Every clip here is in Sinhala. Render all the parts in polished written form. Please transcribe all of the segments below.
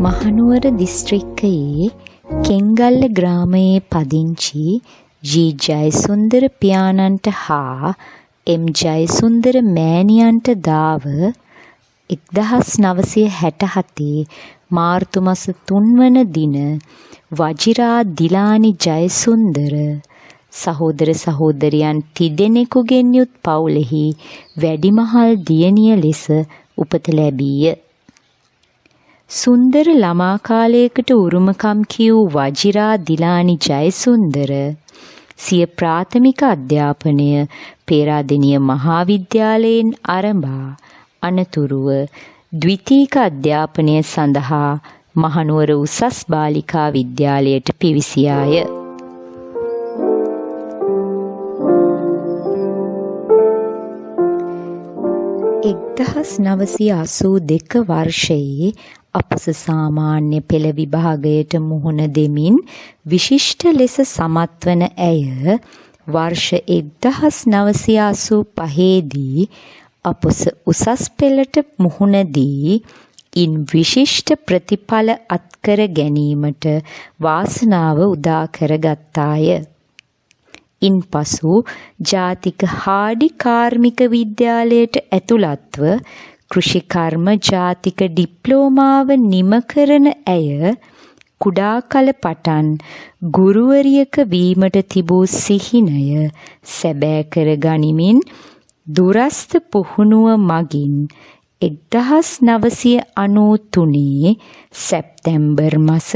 මහනුවර දිස්ත්‍රික්කයේ කෙංගල්ල ග්‍රාමයේ පදිංචි ජී ජයසුන්දර පියාණන්ට හා එම් ජයසුන්දර මෑණියන්ට දාව 1967 මාර්තු මාස 3 වන දින වජිරා දිලානි ජයසුන්දර සහෝදර සහෝදරියන් තිදෙනෙකුගෙන් යුත් පවුලෙහි වැඩිමහල් දියණිය ලෙස උපත ලැබීය. සුන්දර ළමා කාලයකට උරුමකම් කියූ වජිරා දිලානි ජයසුන්දර සිය ප්‍රාථමික අධ්‍යාපනය පේරාදෙණිය මහාවිද්‍යාලයෙන් ආරම්භා අනතුරුව ද්විතීක අධ්‍යාපනය සඳහා මහනුවර උසස් බාලිකා විද්‍යාලයට පිවිසියාය. 1982 වර්ෂයේ අපස සාමාන්‍ය පෙළ විභාගයට මුහුණ දෙමින් විශිෂ්ට ලෙස සමත්වන ඇය වර්ෂ 1985 දී අපස උසස් පෙළට මුහුණ දී ඉන් විශිෂ්ට ප්‍රතිඵල අත්කර ගැනීමට වාසනාව උදා කරගත්තාය. ඉන්පසු ජාතික හාඩි කාර්මික විද්‍යාලයට ඇතුළත්ව කෘෂිකර්ම ජාතික ඩිප්ලෝමාව නිම කරන ඇය කුඩා කල පටන් ගුරුවරියක වීමට තිබූ සිහිනය සැබෑ කර ගනිමින් දුරස්ථ පුහුණුව මගින් 1993 සැප්තැම්බර් මාස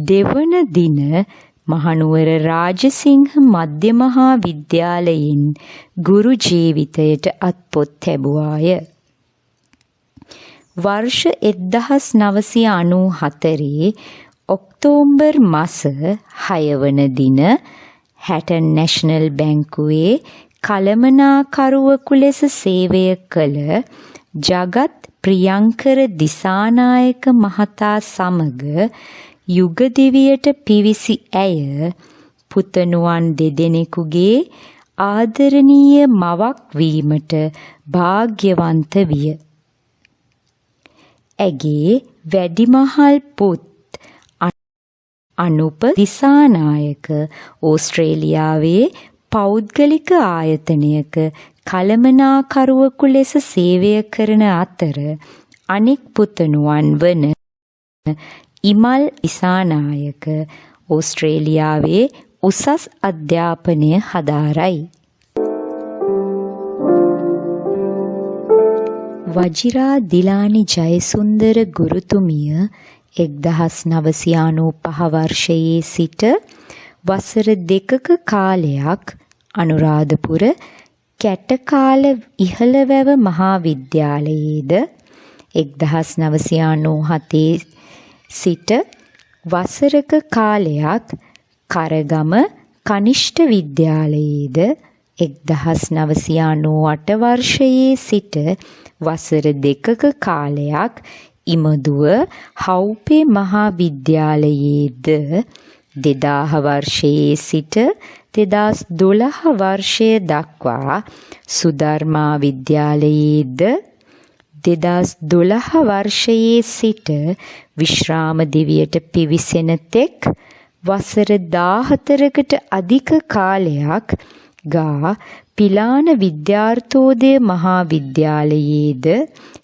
2 වන දින මහනුවර රාජසිංහ මධ්‍ය මහා විද්‍යාලයෙන් ගුරු ජීවිතයට අත්පොත් ලැබුවාය. වර්ෂ 1994 ඔක්තෝබර් මාස 6 වන දින හැටන් නැෂනල් බැංකුවේ කළමනාකරුවෙකු ලෙස සේවය කළ ජගත් ප්‍රියංකර දිසානායක මහතා සමග යුගදිවියට පිවිසි ඇය පුතණුවන් දෙදෙනෙකුගේ ආදරණීය මවක් වීමට වාග්යවන්ත විය. ඇගේ වැඩිමහල් පුත් අනුප දිසානායක ඕස්ට්‍රේලියාවේ පෞද්ගලික ආයතනයක කළමනාකරුවෙකු ලෙස සේවය කරන අතර අනෙක් පුතණුවන් වන ඉමල් ඉසානායක ඕස්ට්‍රේලියාවේ උසස් අධ්‍යාපනය හදාරයි. වජිරා දිලානි ජයසුන්දර ගුරුතුමිය 1995 වර්ෂයේ සිට වසර 2ක කාලයක් අනුරාධපුර කැටකාල ඉහළවැව මහාවිද්‍යාලයේද 1997 සිට වසරක කාලයක් කරගම කනිෂ්ඨ විද්‍යාලයේද 1998 වර්ෂයේ සිට වසර 2ක කාලයක් ඉමදුව හවුපේ මහාවිද්‍යාලයේද 2000 වර්ෂයේ සිට 2012 වර්ෂය දක්වා සුධර්මා විද්‍යාලයේද 2012 වර්ෂයේ සිට විශ්‍රාම දිවියට පිවිසෙන තෙක් වසර 14කට අධික කාලයක් ගා පිලාන විද්‍යාර්ථෝදය මහාවිද්‍යාලයේද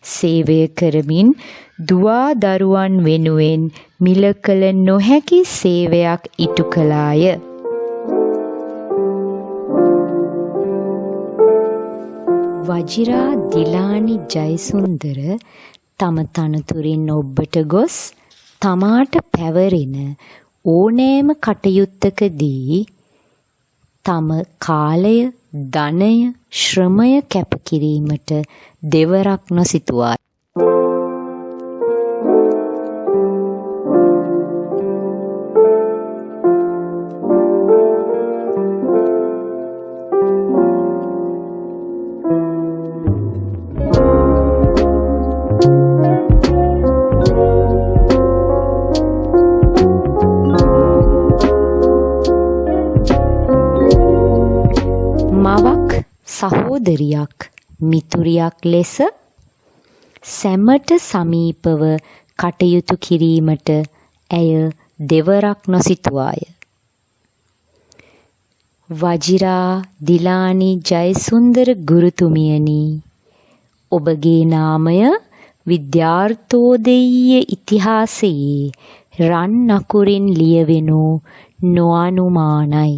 සේවය කරමින් දුවා දරුවන් වෙනුවෙන් මිල කළ නොහැකි සේවයක් ඉටු කළාය. වජිරා දිලානි ජයසුන්දර තම තනතුරින් ඔබට ගොස් තමාට පැවරෙන ඕනෑම කටයුත්තකදී තම කාලය, ධනය, ශ්‍රමය කැප කිරීමට දෙවරක් නොසිතුවා. මවක් සහෝදරියක් මිතුරියක් ලෙස සැමට සමීපව කටයුතු කිරීමට ඇය දෙවරක් නොසිතුවාය. වජිරා දිලානි ජයසුන්දර ගුරුතුමියනි, ඔබගේ නාමය විද්‍යාර්ථෝදය ඉතිහාසයේ රන් අකුරින් ලියවෙනු නොඅනුමානයි.